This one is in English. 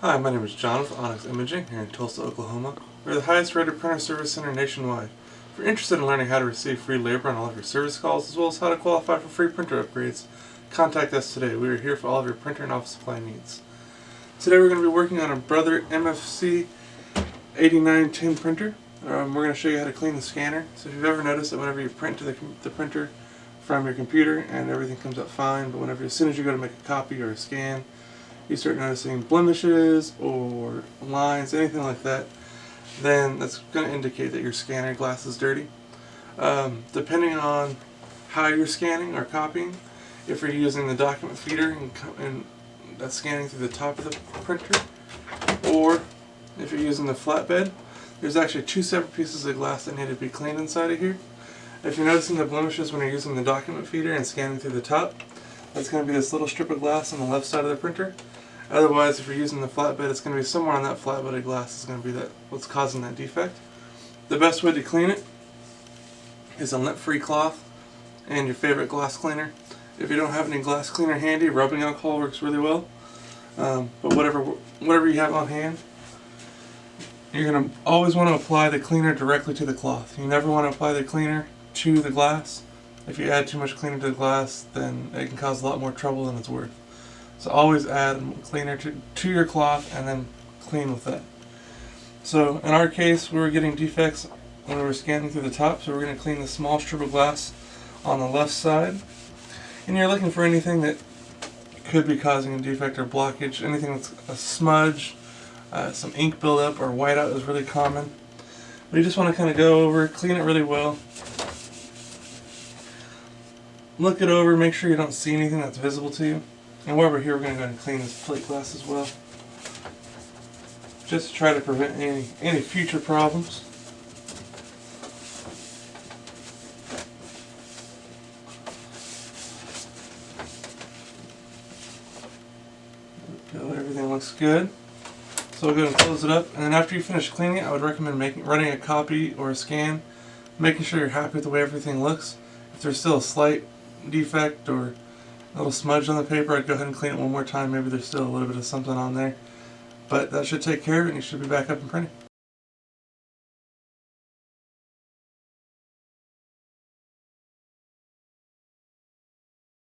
Hi, my name is John with Onyx Imaging here in Tulsa, Oklahoma. We're the highest rated printer service center nationwide. If you're interested in learning how to receive free labor on all of your service calls, as well as how to qualify for free printer upgrades, contact us today. We are here for all of your printer and office supply needs. Today we're going to be working on a Brother MFC 8910 printer. We're going to show you how to clean the scanner. So if you've ever noticed that whenever you print to the printer from your computer and everything comes out fine, but as soon as you go to make a copy or a scan, you start noticing blemishes or lines, anything like that, then that's going to indicate that your scanner glass is dirty. Depending on how you're scanning or copying, if you're using the document feeder and that's scanning through the top of the printer, or if you're using the flatbed, there's actually two separate pieces of glass that need to be cleaned inside of here. If you're noticing the blemishes when you're using the document feeder and scanning through the top, that's going to be this little strip of glass on the left side of the printer. Otherwise, if you're using the flatbed, it's going to be somewhere on that flatbedded glass is going to be what's causing that defect. The best way to clean it is a lint-free cloth and your favorite glass cleaner. If you don't have any glass cleaner handy, rubbing alcohol works really well. But whatever you have on hand, you're going to always want to apply the cleaner directly to the cloth. You never want to apply the cleaner to the glass. If you add too much cleaner to the glass, then it can cause a lot more trouble than it's worth. So always add cleaner to your cloth and then clean with that. So in our case, we were getting defects when we were scanning through the top, so we're going to clean the small strip of glass on the left side. And you're looking for anything that could be causing a defect or blockage, anything that's a smudge, some ink buildup or whiteout is really common. But you just want to kind of go over, clean it really well. Look it over, make sure you don't see anything that's visible to you. And while we're here, we're going to go ahead and clean this plate glass as well, just to try to prevent any future problems. Everything looks good. So we'll go ahead and close it up, and then after you finish cleaning it, I would recommend running a copy or a scan, making sure you're happy with the way everything looks. If there's still a slight defect or a little smudge on the paper, I'd go ahead and clean it one more time. Maybe there's still a little bit of something on there. But that should take care of it and you should be back up and printing.